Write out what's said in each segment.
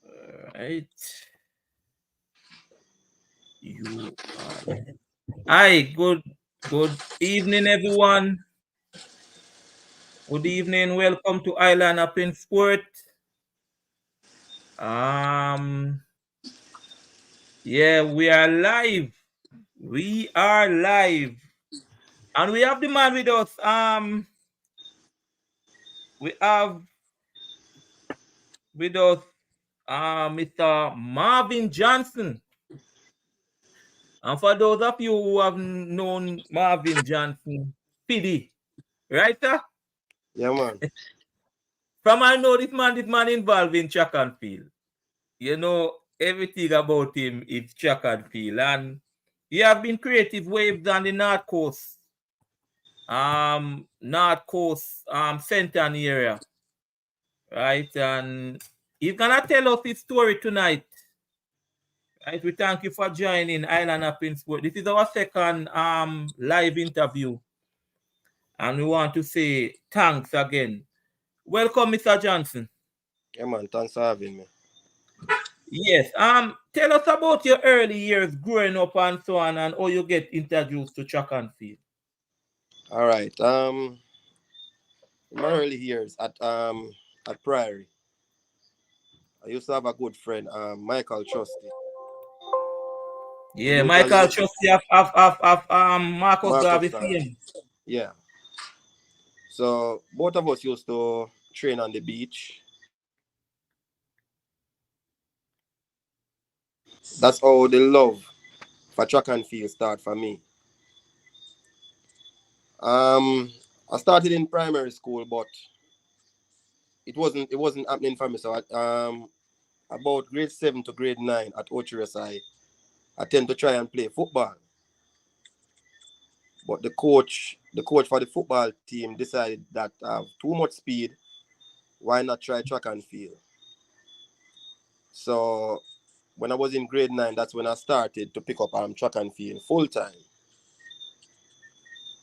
Right. You are. Hi, good evening, everyone. Good evening. Welcome to Island Up in Sport. Um, yeah, we are live. We are live. And we have the man with us. We have with us Mr. Marvin Johnson. And for those of you who have known Marvin Johnson, Friddy, right, sir? Yeah, man. From I know this man involved in track and field. You know, everything about him is track and field. And he have been creative waves on the North Coast, Central area, right? And he's gonna tell us his story tonight. Right, we thank you for joining Island Up in Sport. This is our second live interview, and we want to say thanks again. Welcome, Mr. Johnson. Yeah, man. Thanks for having me. Yes. Tell us about your early years growing up and so on, and how you get introduced to track and field. All right. In my early years at Priory, I used to have a good friend, Michael Trusty. We Yeah, usually Michael used to Trusty of Marcus Marcus Garvey Garvey. fame. Yeah. So both of us used to train on the beach. That's how the love for track and field start for me. I started in primary school, but it wasn't happening for me. So about grade 7 to grade 9 at Ocherius, I tend to try and play football. But the coach for the football team decided that I have too much speed. Why not try track and field? So when I was in grade 9, that's when I started to pick up track and field full time.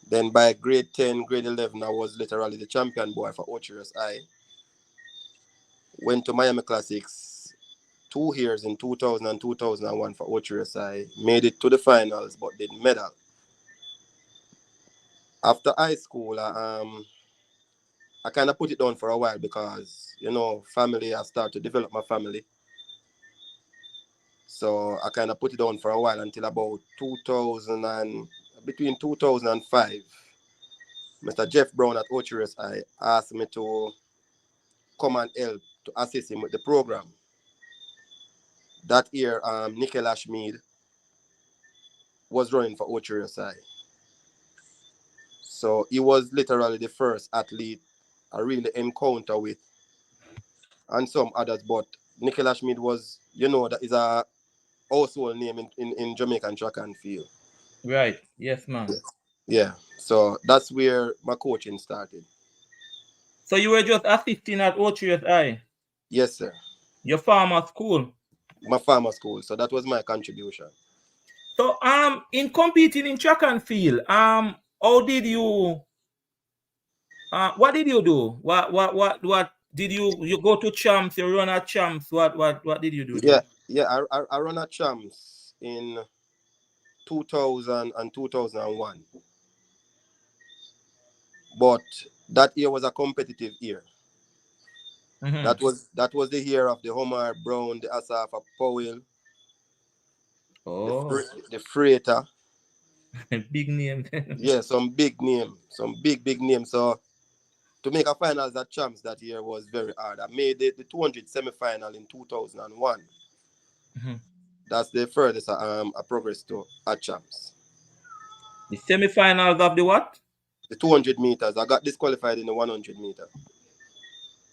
Then by grade 10, grade 11, I was literally the champion boy for Ocherius. I went to Miami Classics 2 years in 2000 and 2001 for Ocherius. I made it to the finals but didn't medal. After high school, I kind of put it down for a while because, family, I started to develop my family. So I kind of put it down for a while until about 2000 and between 2005. Mr. Jeff Brown at Ocherius, I asked me to come and help to assist him with the program. That year, Nickel Ashmead was running for Ocherius. So he was literally the first athlete I really encounter with, and some others. But Nickel Ashmead was, that is a household name in Jamaican track and field. Right. Yes, man. Yeah. So that's where my coaching started. So you were just assisting at Ocherius I, Yes, sir. your farmer school. My farmer school. So that was my contribution. So in competing in track and field, how did you what did you do? What did you go to champs, you run at champs? What did you do Yeah, there? yeah. I run a champs in 2000 and 2001, but that year was a competitive year. Mm-hmm. That was the year of the Homer Brown, the Asafa Powell, Oh, the Freighter. big name. Yeah, some big name, some big name. So to make a finals at champs that year was very hard. I made the 200 semi-final in 2001. Mhm. That's the furthest I progressed to at champs. The semi-finals of the what? The 200 meters, I got disqualified in the 100 meter.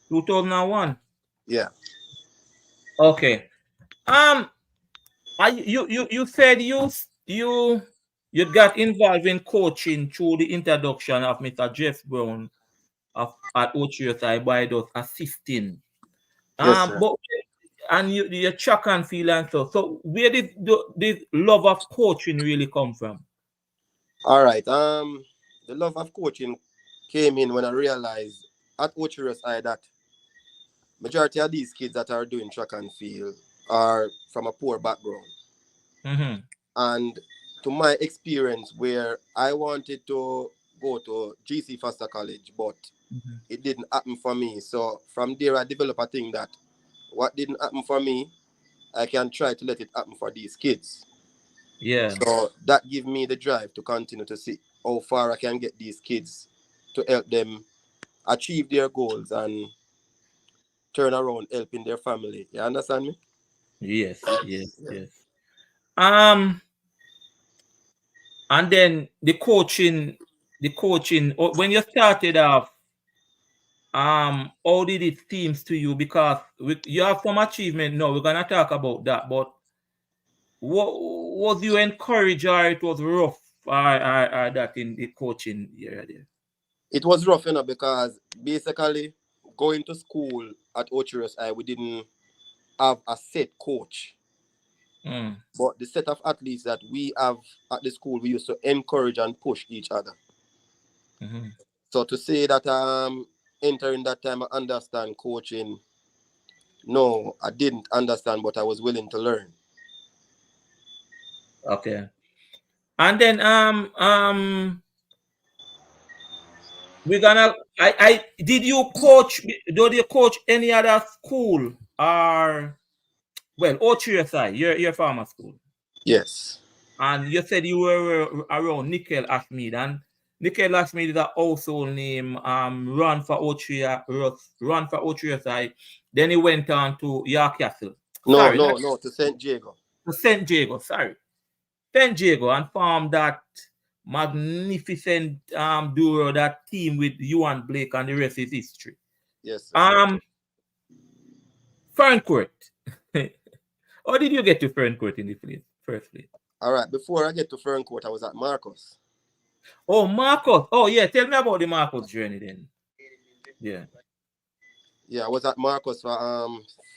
2001. Yeah. Okay. Um, you said you got involved in coaching through the introduction of Mr. Jeff Brown of at Ocherios by those assisting. Yes, sir. But and you track and field and so. So where did this love of coaching really come from? All right. The love of coaching came in when I realized at Ocherius I that majority of these kids that are doing track and field are from a poor background. Mm-hmm. And to my experience, where I wanted to go to GC Foster College, but Mm-hmm. it didn't happen for me. So from there, I developed a thing that what didn't happen for me, I can try to let it happen for these kids. Yeah. So that gave me the drive to continue to see how far I can get these kids to help them achieve their goals and turn around helping their family. You understand me? Yes. Yes. Yes. Um, and then the coaching. When you started off, how did it seems to you? Because you have some achievement. No, we're gonna talk about that. But what was you encouraged or it was rough or that in the coaching area there? It was rough, because basically going to school at Ocherius I we didn't have a set coach. Mm, But the set of athletes that we have at the school, we used to encourage and push each other. mm-hmm. So to say that entering that time I understand coaching, no, I didn't understand, but I was willing to learn. Okay. And then we're gonna I did you coach did you coach any other school or well OTSI, your farmer school? Yes. And you said you were around Nickel Ashmead and Nickel Ashmead is a household name, run for OTSI. Then he went on to York Castle. No, Sorry, no, not no, to St. Diego. to St. Diego, sorry. St. Diego and formed that magnificent duo, that team with you and Blake, and the rest is history. Yes, sir. Um, Ferncourt. How did you get to Ferncourt in the first place? All right, before I get to Ferncourt, I was at Marcus. Oh, Marcus. Oh, yeah. Tell me about the Marcus journey then. Yeah. Yeah, I was at Marcus for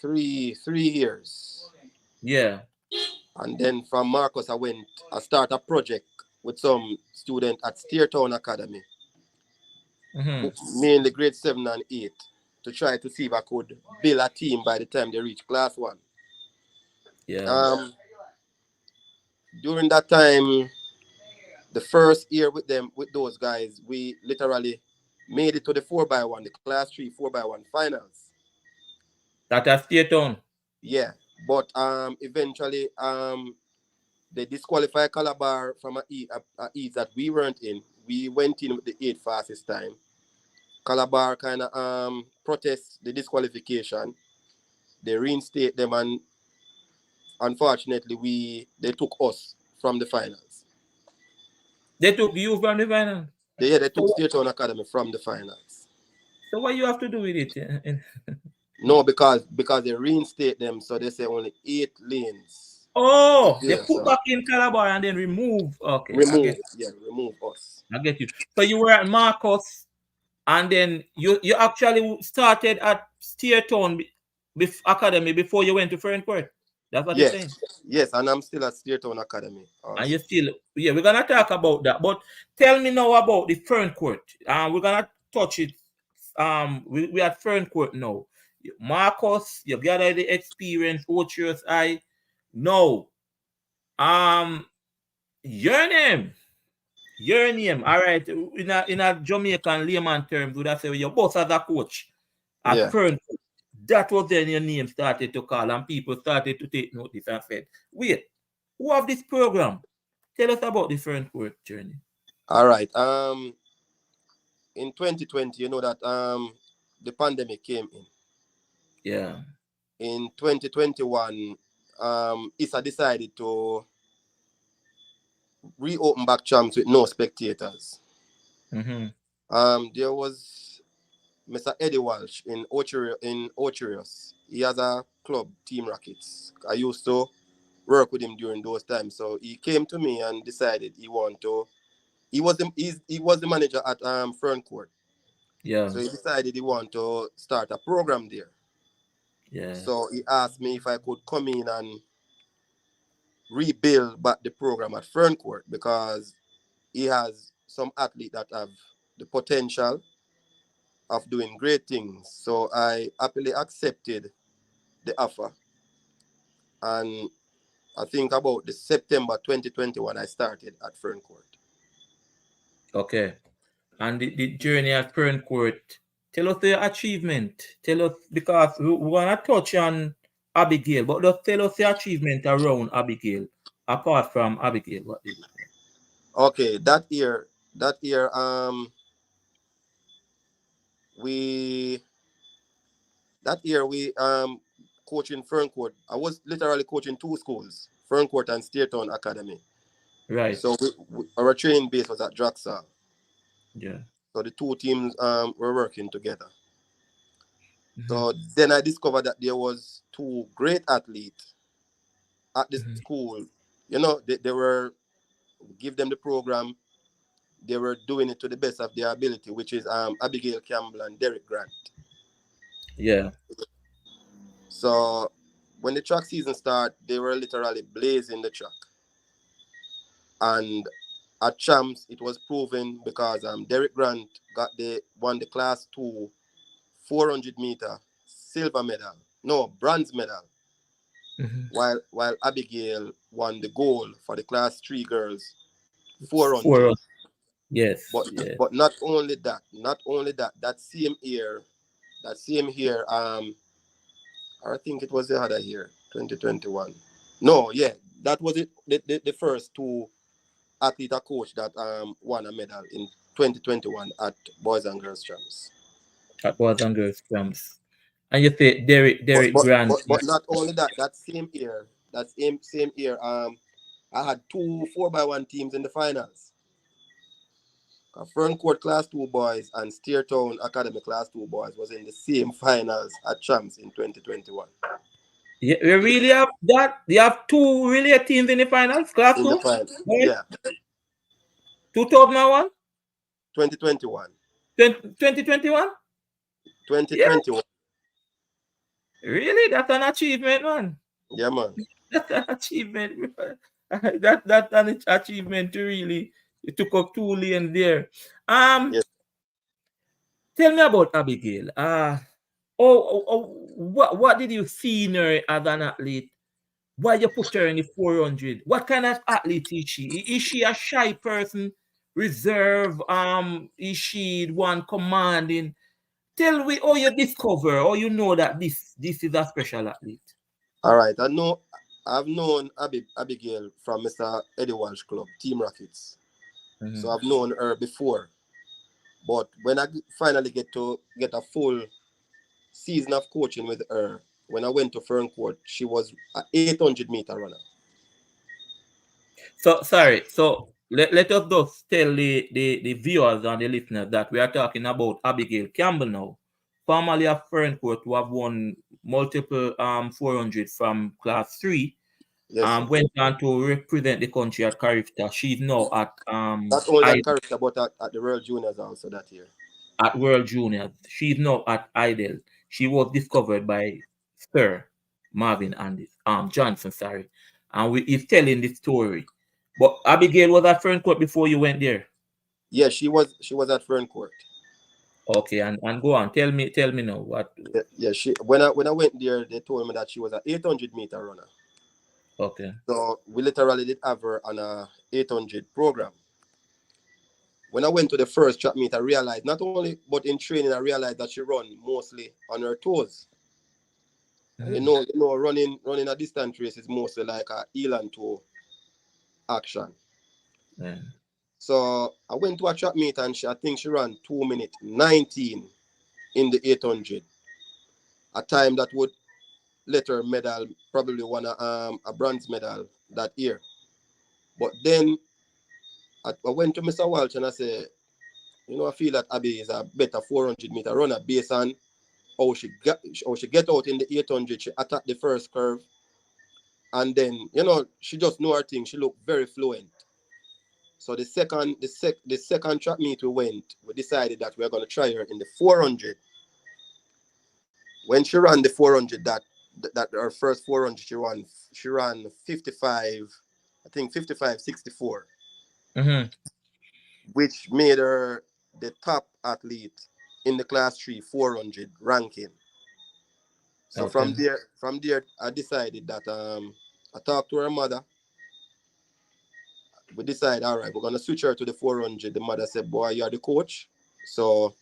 three years. Yeah. And then from Marcus I start a project with some student at Steertown Academy, Mm-hmm. mainly grade 7 and 8, to try to see if I could build a team by the time they reach class 1. Yeah. Um, During that time, the first year with those guys, we literally made it to the 4x1, the class 3 4x1 finals. That a state town. Yeah, but eventually they disqualified Calabar from a East that we weren't in. We went in with the 8th fastest time. Calabar kind of protest the disqualification. They reinstate them, and unfortunately they took us from the finals. They took you from the final. They took So, State Town Academy from the finals. so what you have to do with it? No, because they reinstate them, so they say only 8 lanes. Oh, they Yeah, put so back in Calabar and then remove. Okay, remove us. I get you. So you were at Marcus, and then you actually started at Steertown Academy before you went to Ferncourt. That's what you're Yes, saying. yes, and I'm still at State Town Academy And also. you still, yeah, we're gonna talk about that. But tell me now about the Ferncourt. We're gonna touch it. We at Ferncourt now. Marcus, you gather the experience, Ochius I. No. Um, your name. Your name. All right. In a Jamaican layman terms, would I say your boss as a coach at Yeah. Ferncourt. That was then your name started to call, and people started to take notice and said, wait, who have this program? Tell us about the Ferncourt journey. All right. In 2020, you know that the pandemic came in. Yeah. In 2021, ISA decided to reopen back champs with no spectators. Mm-hmm. There was Mr. Eddie Walsh in Ocherius. He has a club, Team Rockets. I used to work with him during those times. So he came to me and decided he want to. He was the manager at Ferncourt. Yeah. So he decided he want to start a program there. Yeah. So he asked me if I could come in and rebuild back the program at Ferncourt, because he has some athletes that have the potential of doing great things. So I happily accepted the offer. And I think about the September 2021, I started at Ferncourt. Okay. And the journey at Ferncourt, tell us the achievement. Tell us, because we want to touch on Abigail, but just tell us the achievement around Abigail. Apart from Abigail, what did you say? Okay, that year, we coaching Ferncourt. I was literally coaching two schools, Ferncourt and Steertown Academy. Right. So our training base was at Draxal. Yeah. So the two teams were working together. Mm-hmm. So then I discovered that there was two great athletes at the Mm-hmm. school. You know, they were give them the program. They were doing it to the best of their ability, which is Abigail Campbell and Derek Grant. Yeah. So when the track season started, they were literally blazing the track. And at champs, it was proven because Derek Grant won the class two 400 meter silver medal, no bronze medal, Mm-hmm. while Abigail won the gold for the class three girls 400. For us. Yes. But Yeah. but not only that, that same year, I think it was the other year, 2021. No, yeah, that was it. The first two athlete coach that won a medal in 2021 at Boys and Girls Champs. That was on girls' camps. And you say But Derek but Grant. but, but not only that, that same year, I had two 4x1 teams in the finals. Ferncourt Class 2 boys and Steertown Academy Class 2 boys was in the same finals at Champs in 2021. Yeah, we really have that. You have two really teams in the finals, class In the two. final, Right? yeah, 2001, 2021. 2021. Yeah, 2021. really, that's an achievement, man. Yeah, man. That's an achievement. That's an achievement to really. You took up two lanes there. Um, Yes. Tell me about Abigail. What did you see in her as an athlete? Why you put her in the 400? What kind of athlete is she? Is she a shy person, reserve? Is she one commanding? Tell me how you discover, or you know that this is a special athlete. All right. I've known Abigail from Mr. Eddie Walsh Club, Team Rockets. So Mhm. I've known her before. But when I finally get a full season of coaching with her, when I went to Ferncourt, she was an 800-meter runner. So sorry. So let us just tell the viewers and the listeners that we are talking about Abigail Campbell now, formerly of Ferncourt, who have won multiple 400 from class three. Yes, sir. Went on to represent the country at Carifta. She's now Not only at character, but at the World Juniors also that year. at World Juniors. She's now at Hydel. She was discovered by Sir Marvin and Johnson, sorry. And he's telling the story. But Abigail was at Ferncourt before you went there. Yeah, she was at Ferncourt. Okay, and go on. Tell me now what. Yeah, she when I went there, they told me that she was an 800-meter runner. Okay. So we literally did have her on a 800 program. When I went to the first track meet, I realized not only but in training, I realized that she run mostly on her toes. And Mhm. running a distance race is mostly like a heel and toe action. Yeah. So I went to a track meet and I think she ran 2 minutes 19 in the 800, a time that would let her medal probably won a bronze medal that year. But then I went to Mr. Walsh and I said, I feel that Abby is a better 400-meter runner based on how she get out in the 800. She attacked the first curve, and then she just know her thing. She looked very fluent. So the second track meet we decided that we are going to try her in the 400. When she ran the 400, that her first 400, she ran 55, I think 55.64, Mm-hmm. which made her the top athlete in the class 3 400 ranking. So Okay. from there, I decided that I talked to her mother. We decided, all right, we're gonna switch her to the 400. The mother said, "Boy, you're the coach, so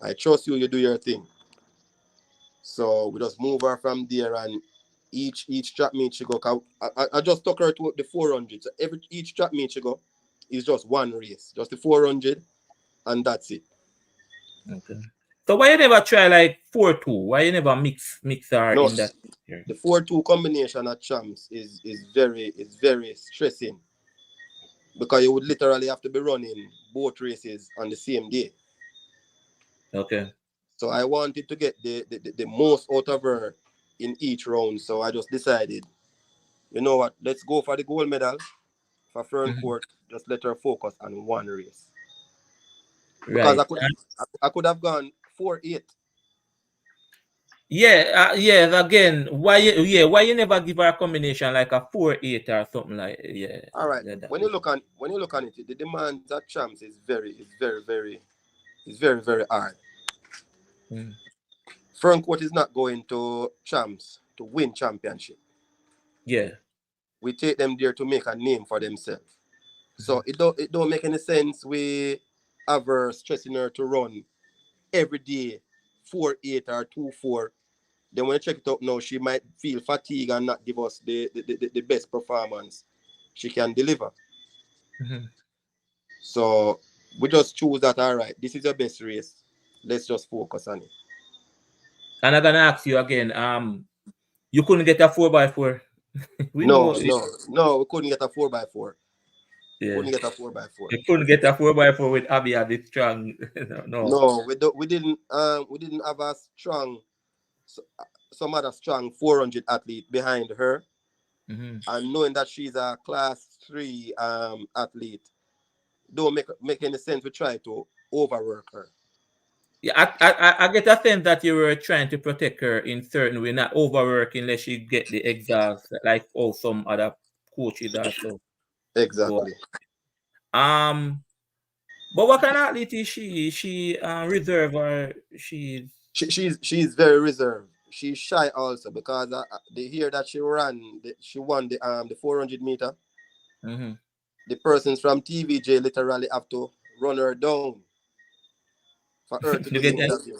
I trust you. You do your thing." So we just move her from there, and each track meet she go. I just took her to the 400. So each track meet she go is just one race, just the 400, and that's it. Okay. So why you never try like 4-2? Why you never mix her No, in that? Here? the 4-2 combination at champs is very stressing because you would literally have to be running both races on the same day. Okay. So I wanted to get the most out of her in each round. So I just decided, you know what, let's go for the gold medal for Mhm. Ferncourt. Just let her focus on one race. Because Right. I could have gone 4-8. Yeah, yes, again, why you never give her a combination like a 4-8 or something like All right. that? When you look on it, the demands at champs is very hard. Mm. Ferncourt is not going to champs to win championship. Yeah. We take them there to make a name for themselves. So Mhm. it don't make any sense we have her stressing her to run every day 4-8 or 2-4. Then when you check it out now, she might feel fatigue and not give us the best performance she can deliver. Mhm. So we just choose that, all right, this is your best race. Let's just focus on it. And I'm gonna ask you again. You couldn't get a 4x4. We No, know it. no, no, we couldn't get a 4x4. Yeah. Couldn't get a 4x4. You couldn't get a 4x4 with Abigai this strong. No. No, we didn't have a strong some other strong 400 athlete behind her, Hmm. and knowing that she's a class 3 athlete don't make any sense to try to overwork her. Yeah, I get a sense that you were trying to protect her in certain way, not overworking unless she get the exhaust, like all some other coaches also go. Exactly. But what kind of athlete is she? Is she reserve or she's She's very reserved. She's shy also because they hear that she won the 400 meter. mm-hmm. The persons from TVJ literally have to run her down for her to to do the get an interview.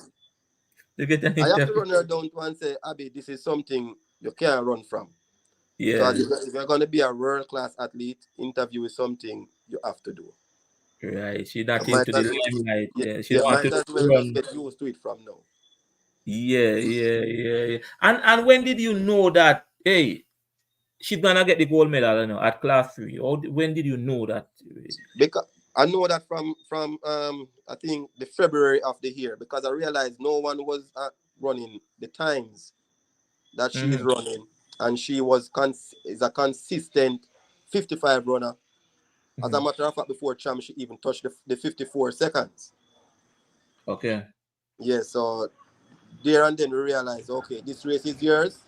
I have to interview? run her down to and say, Abby, this is something you can't run from. Because Yeah, if you're going to be a world class athlete, interview is something you have to do. right. She's I not might into the as limelight. yeah, Yeah, she yeah, don't want might to as well just run. get used to it from now. Yeah. And when did you know that? Hey, she's gonna get the gold medal, at class 3. Or when did you know that? Because I know that from I think the February of the year because I realized no one was running the times that she's Mm-hmm. running, and she is a consistent 55 runner. As a Mm-hmm. matter of fact, before champ, she even touched the 54 seconds. Okay. Yeah, so there and then we realized, okay, this race is yours.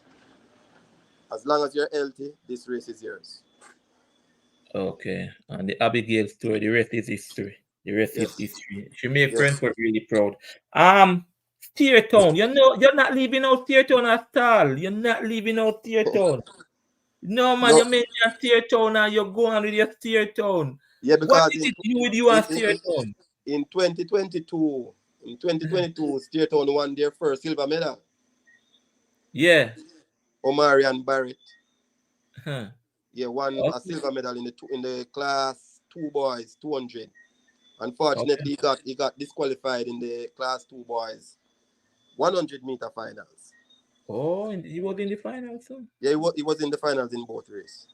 As long as you're healthy, this race is yours. Okay. And the Abigail story, the rest is history. The rest is Yes, history. She made yes. Ferncourt really proud. Steertown. You're not leaving out Steertown at all. You're not leaving out Steertown. No man, No, you made your Steertown and you're going with your Steertown. yeah, What because is it you with you in, and in, in, Steertown? in 2022, in 2022, Stairtown won their first silver medal. Yeah. Omari and Barrett, Huh. yeah, won a Okay. silver medal in the class 2 boys 200. Okay. Unfortunately, he got disqualified in the class 2 boys 100-meter finals. Oh, you was in the final too. Yeah, he was in the finals in both races.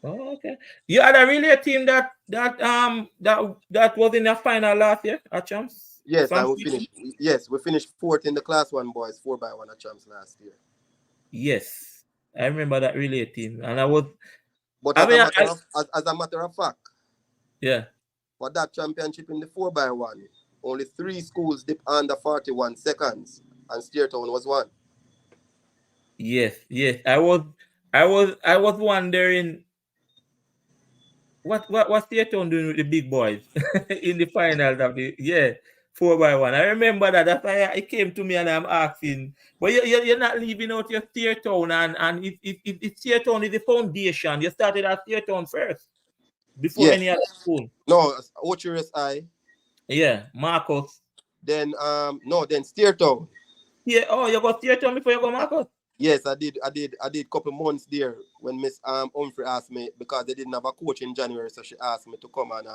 Oh, okay. You had a relay team that was in the final last year at champs Yes, from and we Friddy? finished. Yes, we finished fourth in the class 1 boys 4x1 at champs last year. Yes, I remember that relay team, and I was. But I as a mean, matter of as a matter of fact, yeah, for that championship in the 4x1, only 3 schools dipped under 41 seconds, and Steertown was one. yes. I was wondering what Theaton doing with the big boys in the finals of the. Yeah. 4x1. I remember that. That's why it came to me and I'm asking. But you're not leaving out your Steer Town, and if Steer Town is the foundation, you started at Steer Town first before Yes. any other school. No, Ocherius I. Yeah, Marcus. Then no, then Steer Town. Yeah, oh, you got Steer Town before you go Marcus? Yes, I did couple months there when Miss Humphrey asked me because they didn't have a coach in January, so she asked me to come and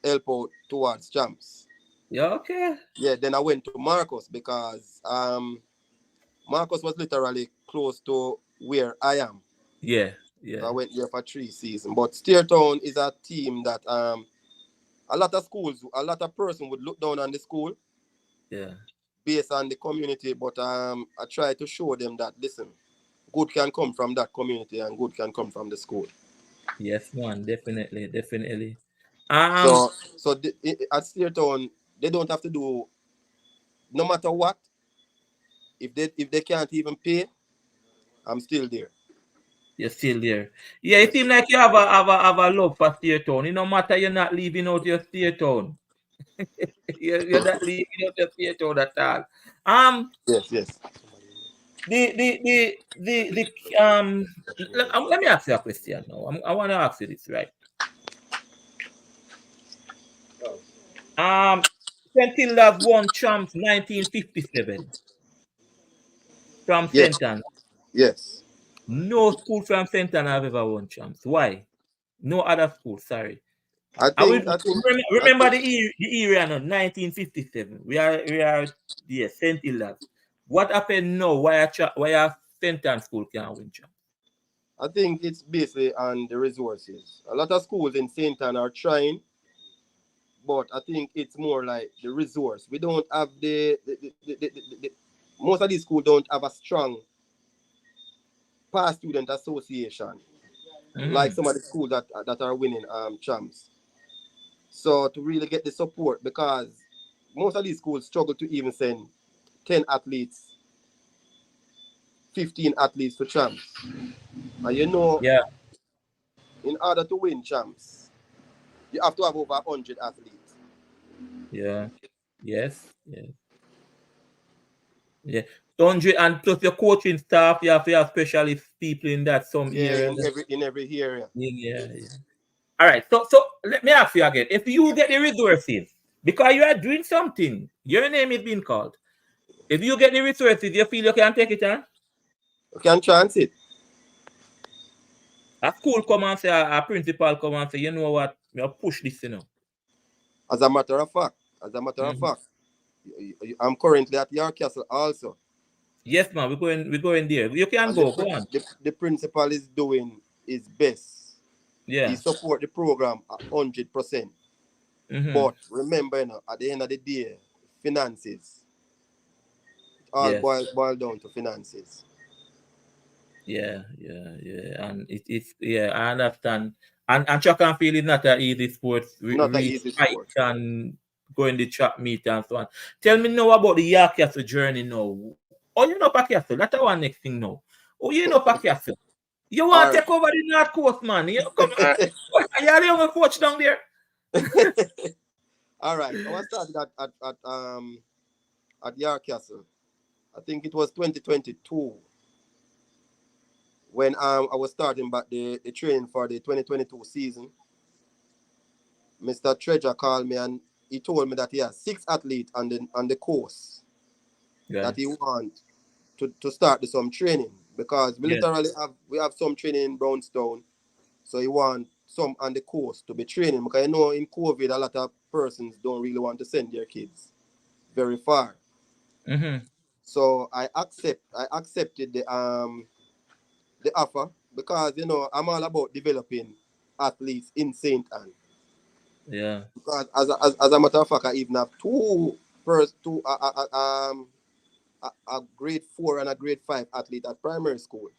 help out towards champs. Yeah, okay. Yeah, then I went to Marcus because Marcus was literally close to where I am. Yeah, So I yeah, went there for 3 seasons. But Steertown is a team that a lot of schools, a lot of person would look down on the school yeah. based on the community. But I try to show them that listen, good can come from that community and good can come from the school. Yes, man, definitely, definitely. At Steertown, they don't have to do no matter what. If they can't even pay, I'm still there. You're still there. Yeah, it Yes. seems like you have a love for Steer Town. It no matter you're not leaving out your Steer Town. You're not leaving out your Steer Town at all. Yes, yes. Let me ask you a question now. I want to ask you this, right? Um, St. Hilda's won champs 1957 from Yes, St. Anne. yes. No school from St. Anne have ever won champs. Why? No other school, sorry. I I will think I think I remember think the area now, 1957. We are yeah, St. Hilda's. What happened now? Why a St. Anne school can't win champs? I think it's basically on the resources. A lot of schools in Saint Anne are trying, but I think it's more like the resource. We don't have the most of these schools don't have a strong past student association like Mm-hmm. some of the schools that are winning champs. So to really get the support, because most of these schools struggle to even send 10 athletes, 15 athletes to champs. And Yeah, in order to win champs, you have to have over 100 athletes. yeah, yes, yes, yeah. 100 and plus your coaching staff, you have to have specialist people in that some Yeah, area. in every area. Yeah, yeah. All right. So let me ask you again. If you get the resources, because you are doing something, your name is being called. If you get the resources, you feel you can take it on. You can chance it. A school come and say, a principal come and say, you know what, you push this, As a matter of fact, as a matter of Mhm. fact, I'm currently at York Castle also. Yes, man, we're going there. You can And the, go pri- on. the, the principal is doing his best. He Yeah. support the program at 100%. Mm-hmm. But remember, at the end of the day, finances. It all Yes. boil down to finances. Yeah, yeah, yeah. And it's yeah, I understand. And track and field is not an easy sport. Not an Reach easy height sport. and go in the track meet and so on. Tell me now about the York Castle journey now. Oh, you know Castle. That's the one next thing now. Oh, you know Castle. You want All to right. take over the North Coast, man. You come are you the young coach down there? All right. I was started at York Castle. I think it was 2022 when I was starting back the training for the 2022 season. Mr. Treasure called me and he told me that he has 6 athletes on the course Yeah. that he want to start some training because we Yes. literally have some training in Brownstown. So he want some on the course to be training because in COVID a lot of persons don't really want to send their kids very far. Mm-hmm. So I accepted the offer because I'm all about developing athletes in Saint Anne. Yeah. Because as a matter of fact, I even have a grade 4 and a grade 5 athlete at primary school.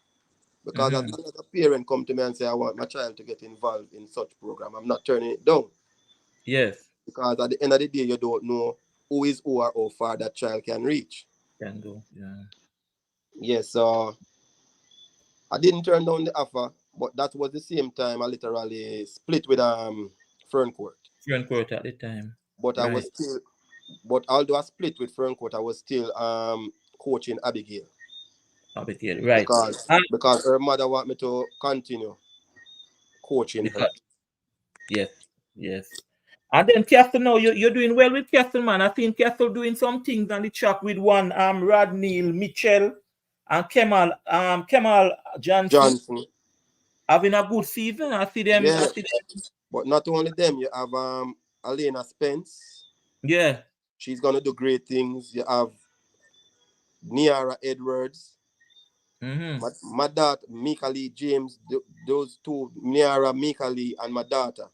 Because as Mm-hmm. long as a parent come to me and say I want my child to get involved in such program, I'm not turning it down. Yes. Because at the end of the day, you don't know who is who or how far that child can reach. Can go. Yeah. Yes, so I didn't turn down the offer, but that was the same time I literally split with Ferncourt. Ferncourt at the time. But I was Right. still But although I split with Ferncourt, I was still coaching Abigail Abigail, right. because her mother want me to continue coaching her. Because yes, yes. And then Castle now, you're doing well with Castle, man. I think Castle doing some things on the track with one Rodney Mitchell and Kemal Johnson Johnson. having a good season. Yeah. I see them. But not only them, you have Alena Spence. Yeah. She's gonna do great things. You have Niara Edwards. Mm-hmm. My daughter, Mika Lee James, those two, Niara, Mika Lee, and my daughter,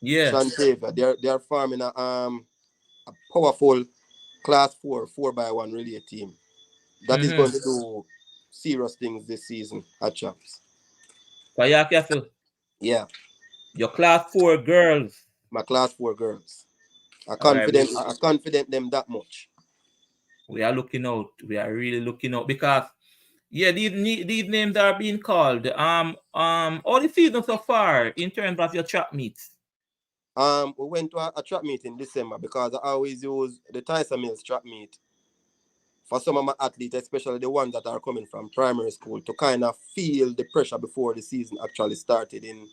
Yeah. Shantavia, they're forming a powerful class 4x1 relay team that is going to do serious things this season at Champs. But yeah, Castle, Yeah, your class 4 girls. my class 4 girls. I All right, confident them that much. we are looking out. We are really looking out because yeah, these names are being called. All the season so far in terms of your track meets. We went to a track meet in December because I always use the Tyson Mills track meet for some of my athletes, especially the ones that are coming from primary school, to kind of feel the pressure before the season actually started in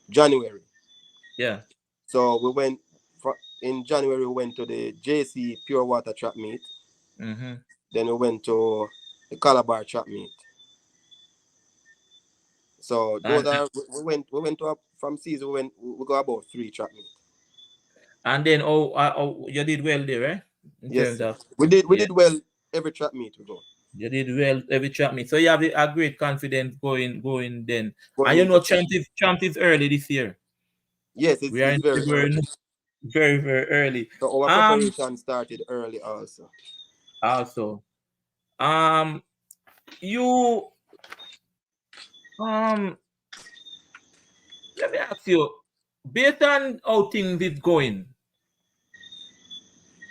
January. Yeah. So in January, we went to the JC Pure Water track meet. Mm-hmm. Then we went to the Calabar track meet. So those are we went to from season we go about 3 track meet. And then you did well there, right? In Yes, terms sir. of We did well every track meet we go. you did well every track meet. So you have a great confidence going then. Going And you into know champ is early this year. yes, We are it's in very February, early. very, very early. So our preparation started early also. Also. You um let me ask you, based on how things is going,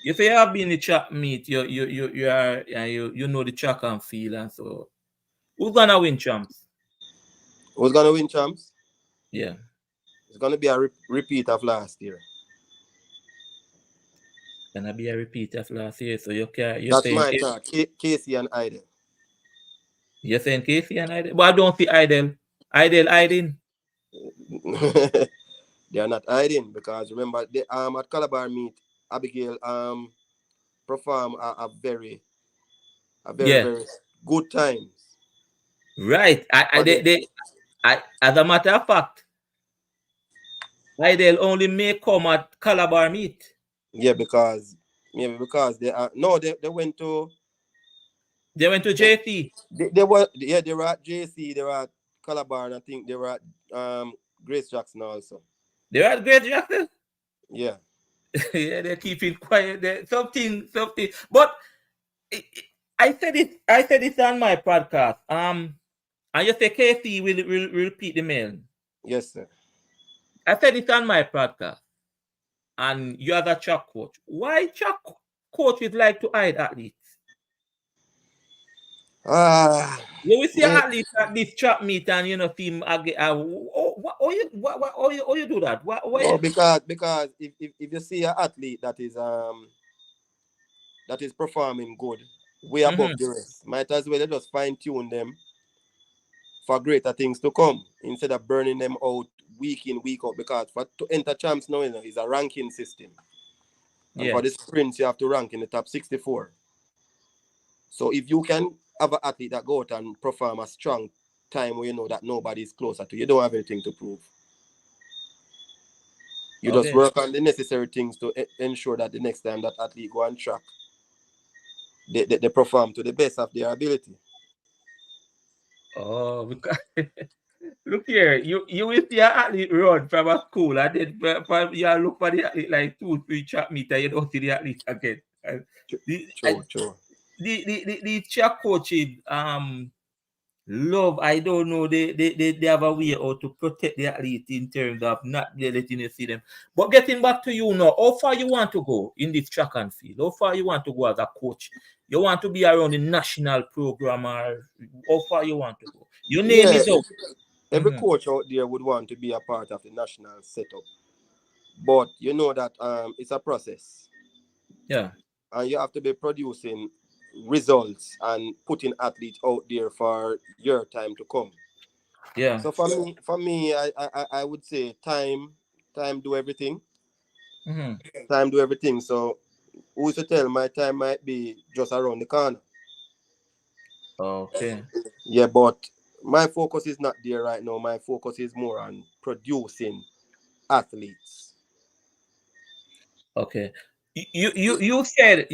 you say you have been in the track meet, you are you know the track and field and so who's gonna win champs? Who's gonna win champs? Yeah. It's gonna be a repeat of last year. Gonna be a repeat of last year. So you're That's saying my thought. Casey and Hydel. you're saying Casey and Hydel? But I don't see Hydel. Hydel hiding. They are not hiding because remember the at Calabar meet, Abigail perform a very Yeah. very good times. Right. But then, As a matter of fact, Hydel only may come at Calabar meet. yeah, because maybe because they are no they went to They went to they, JC. they were at JC, they were at Calabar, and I think they were at Grace Jackson also. They were at Great Jackson. Yeah. Yeah, they're keeping quiet. Something. But I said it on my podcast. And you say KC will repeat the mail. Yes, sir. I said it on my podcast. And you are the track coach. Why track coaches like to hide athletes? You will see athletes at this track meet and you know team you do that? No, because if you see an athlete that is performing good, way above the rest, might as well just fine tune them for greater things to come instead of burning them out week in week out. Because to enter champs now, is a ranking system, and for the sprints you have to rank in the top 64. So if you can have an athlete that go out and perform a strong time where you know that nobody is closer to you, don't have anything to prove. You just work on the necessary things to ensure that the next time that athlete go on track, they perform to the best of their ability. Oh, because look here, you will see an athlete run from a school and then you look for the athlete like 2-3 track meter, you don't see the athlete again. True. The track coaches love, I don't know, they have a way how to protect the athlete in terms of not letting you see them. But getting back to you now, how far you want to go in this track and field? How far you want to go as a coach? You want to be around the national program or how far you want to go? Your name is up. Every coach out there would want to be a part of the national setup. But you know that it's a process. Yeah. and you have to be producing results and putting athletes out there for your time to come. Yeah. So for me, I would say time do everything. Mm-hmm. Time do everything. So who's to tell my time might be just around the corner? Okay. Yeah, but my focus is not there right now. My focus is more on producing athletes. Okay. You said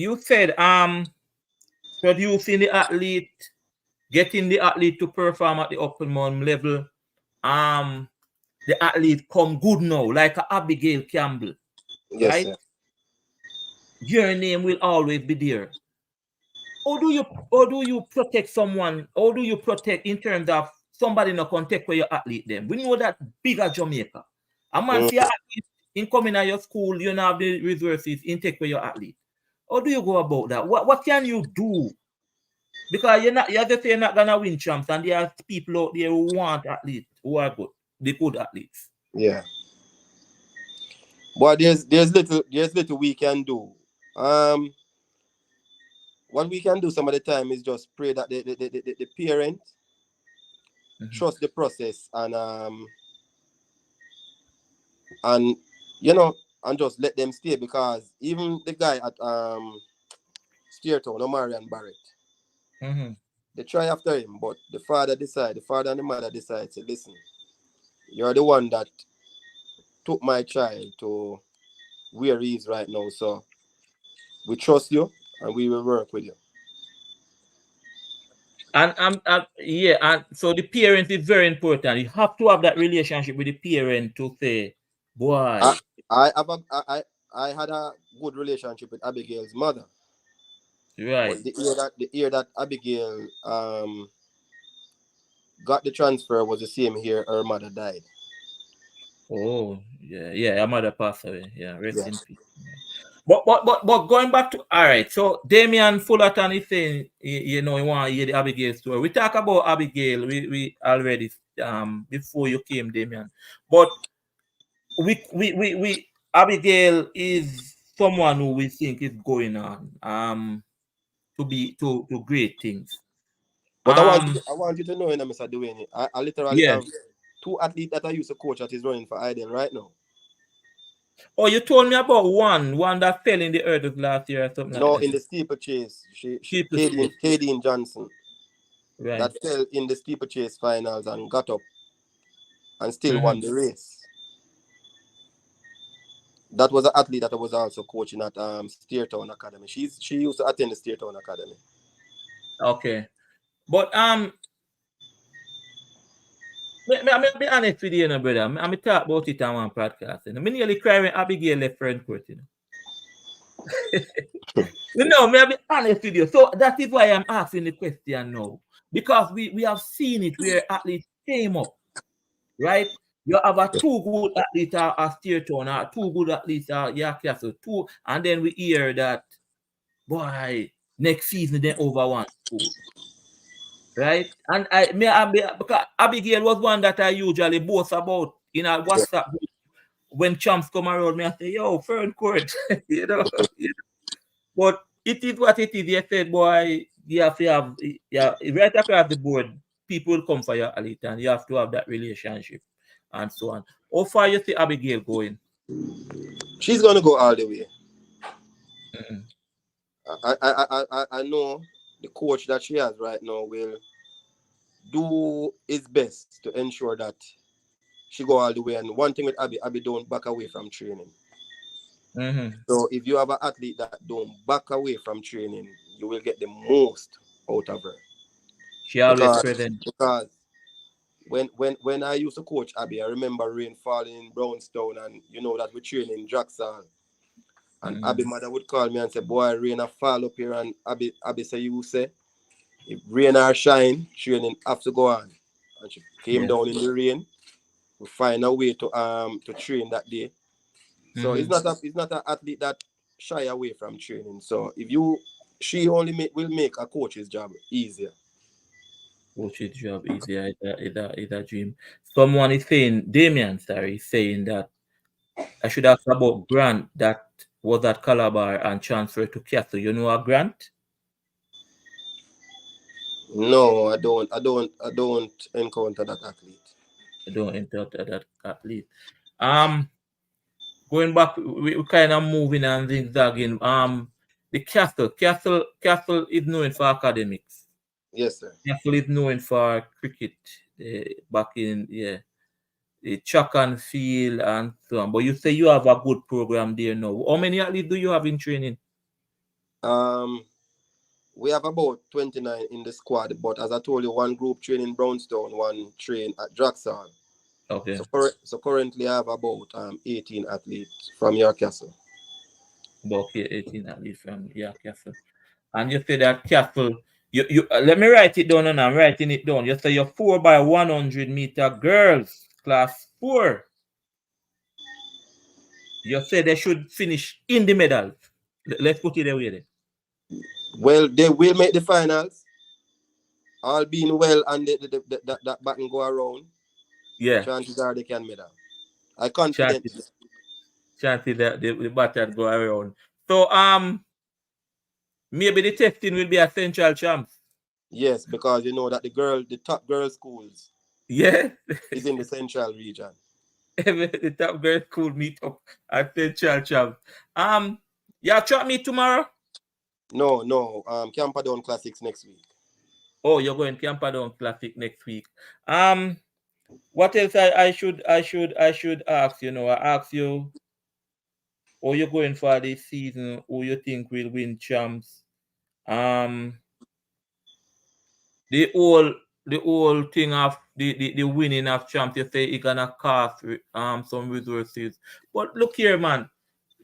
producing the athlete, getting the athlete to perform at the optimum level. Um the athlete come good now, like a Abigail Campbell, Yes, right? sir. Your name will always be there. How do you protect someone? How do you protect in terms of somebody not can take away your athlete them? We know that bigger Jamaica. A man Mm, see a athlete in coming at your school, you don't have the resources in take away your athlete. How do you go about that? What can you do? Because you're just saying not gonna win champs, and there are people out there who want athletes who are good, the good athletes. yeah. But there's little we can do. Um, what we can do some of the time is just pray that the parent Mhm. trust the process and you know and just let them stay because even the guy at Steertown, Omari and Barrett, Mhm. they try after him, but the father and the mother decide, say, listen, you're the one that took my child to where he is right now, so we trust you and we will work with you. And yeah, and so the parent is very important. You have to have that relationship with the parent to say, I boy, I have a I had a good relationship with Abigail's mother, right. but the year that Abigail got the transfer was the same year her mother died. Oh, yeah, yeah, your mother passed away. Yeah, rest Yeah. in peace. Yeah. But going back to all right, so Damian Fullerton is saying you want to hear the Abigail story. We talk about Abigail, we already before you came, Damian. But we Abigail is someone who we think is going on to be to great things. But Um I want you to know, Mr. Dwayne, I literally yeah. have two athletes that I used to coach that is running for Hydel right now. Oh, you told me about one that fell in the earth last year or something like No, that. in the steeplechase, she People Kadeen, say, Kadeen Johnson right. that fell in the steeplechase finals and got up and still Mm-hmm. won the race. That was an athlete that I was also coaching at Steertown Academy. She used to attend the Steertown Academy. Okay. But me be honest with you, brother. Me talk about it on one podcast. Me nearly cry when Abigail left Ferncourt, me be honest with you. So that is why I'm asking the question now. Because we have seen it where athletes came up, right? You have a two good athletes at Steertown, two good athletes at York Castle, two, and then we hear that, boy, next season they over one school. Right? And because Abigail was one that I usually boast about in a Yeah. WhatsApp group when champs come around me. I say, yo, Ferncourt, you know. But it is what it is. You said, boy, you have to have, yeah, right across the board, people will come for your elite, and you have to have that relationship and so on. How far you see Abigail going? She's gonna go all the way. Mm-mm. I know the coach that she has right now will do his best to ensure that she go all the way. And one thing with Abby don't back away from training. Mm-hmm. So if you have an athlete that don't back away from training, you will get the most out of her. She always present. Because when I used to coach Abby, I remember rain falling in Brownstown, and you know that we train in Jackson. And Abby Mm-hmm. mother would call me and say, boy, rain a fall up here. And Abby say, you say, if rain or shine, training have to go on. And she came Yeah. down in the rain. We find a way to train that day. So Mm-hmm. it's not an athlete that shy away from training. So if you she only will make a coach's job easier. Coach's job is a dream. Someone is saying, Damien, sorry, is saying that I should ask about Grant that was at Calabar and transferred to Castle. You know a Grant? No, I don't encounter that athlete. I don't enter that athlete. Um, Going back, we kind of moving and zigzagging. The Castle is known for academics. Yes, sir. Castle is known for cricket. Back in the track and field and so on. But you say you have a good program there now. How many athletes do you have in training? Um, we have about 29 in the squad, but as I told you, one group train in Brownstone, one train at Draxall. Okay, So currently I have about 18 athletes from your castle. about 18 athletes from Castle. And you say that Castle. You let me write it down, and I'm writing it down. You say you're 4 by 100 meter girls, class 4. You say they should finish in the medals. Let's put it away there. Well, they will make the finals. All being well, and that baton go around. Yeah, Chances are they can medal. I confident. chances chances that the battle go around. So maybe the testing will be a central champs. Yes, because you know that the top girl schools Yeah, is in the central region. the top girls could meet up at central champs. You trap me tomorrow. No, no. Camperdown Classics next week. Oh, you're going Camperdown Classic next week. Um, what else I should ask? I ask you, who you going for this season? Who you think will win champs? Um, the whole the whole thing of the winning of champs, you say it gonna cost some resources. But look here, man.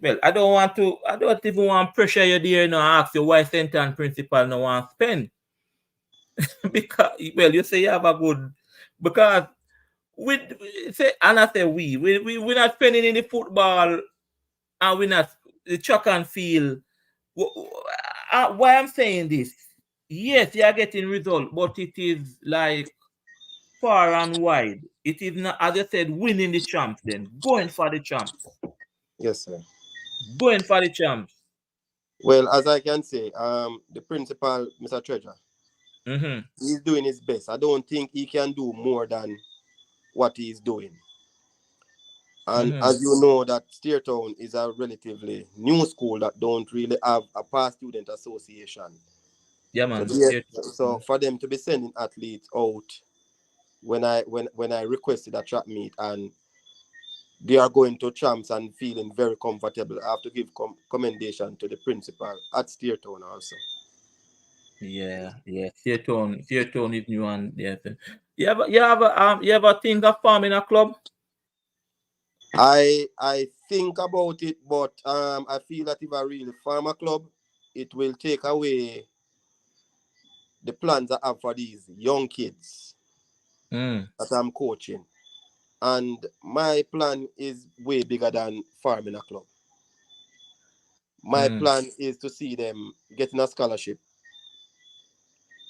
Well, I don't even want pressure you there now ask you why center and principal no want spend. Because well, you say you have a good because we say and I say we're not spending in the football and we're not the track and field. Why I'm saying this? Yes, you are getting result, but it is like far and wide. It is not, as I said, winning the champs. Then going for the champs, Yes, sir. going for the champs. Well, as I can say, the principal, Mr. Treasure, Mm-hmm. he's doing his best. I don't think he can do more than what he's doing. And Mm-hmm. as you know, that Steertown is a relatively new school that don't really have a past student association. Yeah, So, man. so for them to be sending athletes out when I requested a track meet and they are going to champs and feeling very comfortable, I have to give commendation to the principal at Steertown also. Yeah. Theatone is new and yes. You ever think of forming a club? I think about it, but I feel that if I really farm a club, it will take away the plans I have for these young kids Mm. that I'm coaching. And my plan is way bigger than farming a club. My Mm. plan is to see them getting a scholarship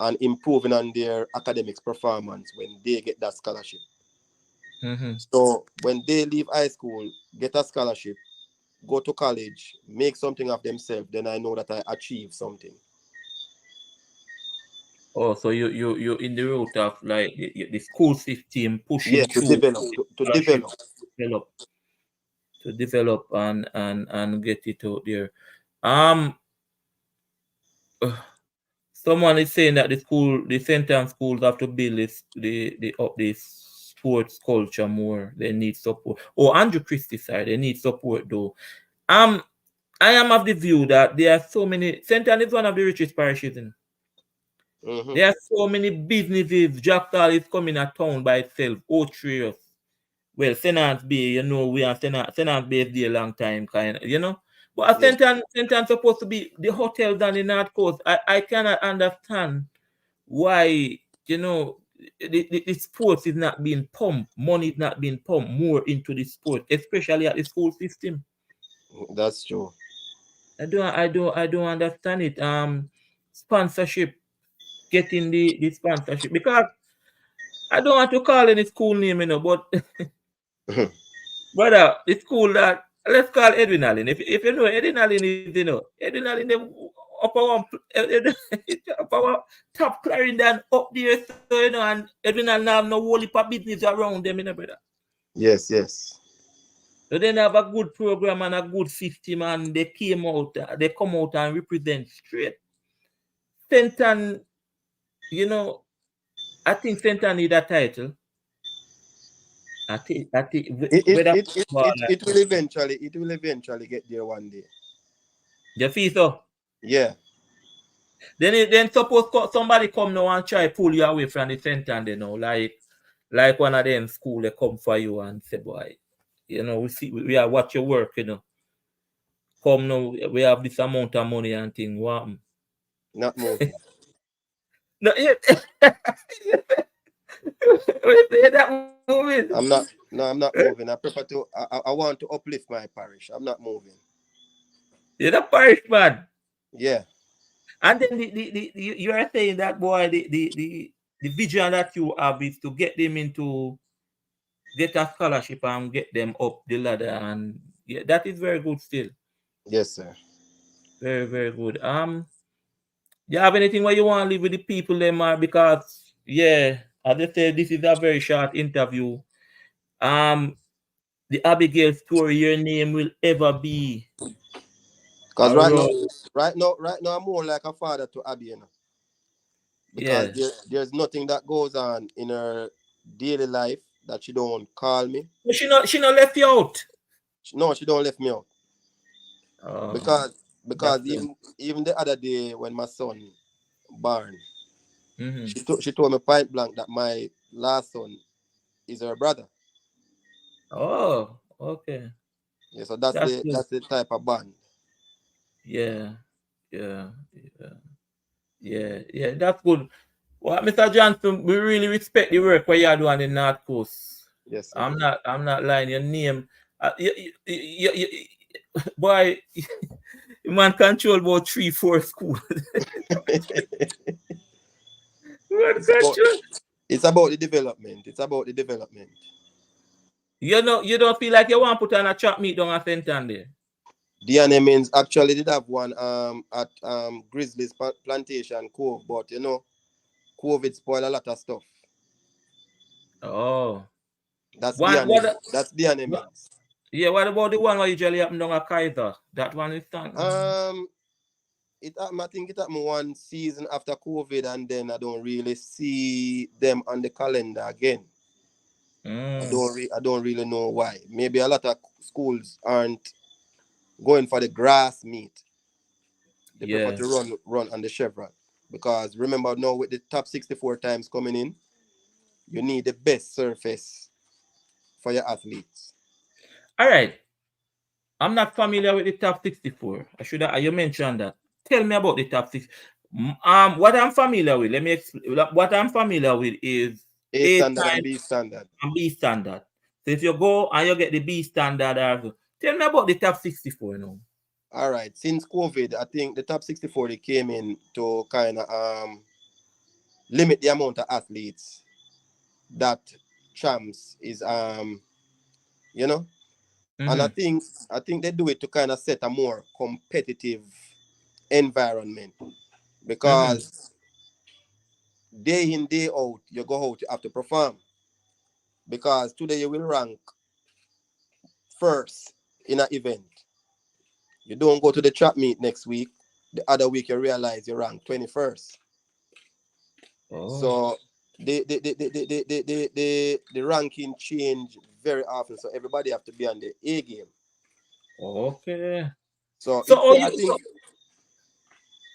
and improving on their academics performance when they get that scholarship. Mm-hmm. So when they leave high school, get a scholarship, go to college, make something of themselves, then I know that I achieved something. Oh, so you in the route of like the school system Yeah, pushing to through develop, to scholarship develop. develop develop and get it out there. Um, Someone is saying that the center schools have to build the up this sports culture more. They need support. Oh, Andrew Christie side, they need support though. Um, I am of the view that there are so many. Center is one of the richest parishes in. Mm-hmm. There are so many businesses. Jackal is coming a town by itself. Oh, serious. Well, Senance Bay, we are Senance Bay is there a long time, kind. But a Yes. Senance supposed to be the hotels on the North Coast. I cannot understand why, the sports is not being pumped, money is not being pumped more into the sport, especially at the school system. That's true. I don't understand it. Sponsorship, getting the sponsorship because I don't want to call any school name, but brother, the school that let's call Edwin Allen. If you know Edwin Allen is, Edwin Allen, the upper one, upper one, top Clarendon up there, so and Edwin Allen have no whole heap of business around them, brother. Yes, yes. So they have a good program and a good system, and they come out and represent straight. Fenton, you know, I think Fenton need a title. I think It it, whether it, it, it, it will eventually get there one day. you feel so. Yeah. Then suppose somebody come now and try pull you away from the Fenton, like one of them school they come for you and say, boy, we are watch your work, Come now, we have this amount of money and thing. What? Not moving. No, we say that moving. I'm not. No, I'm not moving. I prefer to. I want to uplift my parish. I'm not moving. You're the parish man. Yeah. And then you are saying that, boy, the vision that you have is to get them into get a scholarship and get them up the ladder, and yeah, that is very good still. Yes, sir. Very, very good. You have anything where you want to leave with the people them, because yeah, as I said, this is a very short interview. The Abigail story, your name will ever be Because around. right now, I'm more like a father to Abby, because Yeah. there's nothing that goes on in her daily life that she don't call me. But she not left you out. No, she don't left me out. Oh, Because that's it. even the other day when my son born, Mm-hmm. she told me point blank that my last son is her brother. Oh, okay. Yeah, so That's good. that's the type of bond. Yeah, yeah, yeah, yeah. That's good. Well, Mr. Johnson, we really respect the work what you're doing in North Coast. Yes, sir. I'm not lying. Your name, boy, man control about 3-4 schools. Man it's about control. it's about the development. It's about the development. You don't feel like you want to put on a chop meat down a Fenton there. DNA means actually did have one at Grizzlies Plantation Cove, but COVID spoiled a lot of stuff. Oh, That's one DNA. what? That's DNA What? means. Yeah, what about the one where usually happen down a Kaiser? That one is done. It happened, I think it happened one season after COVID, and then I don't really see them on the calendar again. I don't really know why. Maybe a lot of schools aren't going for the grass meat. They prefer Yeah. to run on the Chevron. Because remember now with the top 64 times coming in, you need the best surface for your athletes. All right. I'm not familiar with the top 64. You mentioned that. Tell me about the top six. What I'm familiar with, let me explain. What I'm familiar with is A A standard and time B standard. and B standard. So if you go and you get the B standard, tell me about the top 64 now. All right. Since COVID, I think the top 64 they came in to kind of limit the amount of athletes that champs is you know and Mm-hmm. I think they do it to kind of set a more competitive environment, Mm-hmm. because day in day out you go out, you have to perform, because today you will rank first in an event. You don't go to the trap meet next week, the other week you realize you rank 21st. Oh, So the ranking change very often, so everybody have to be on the A game. okay. So So, it's I think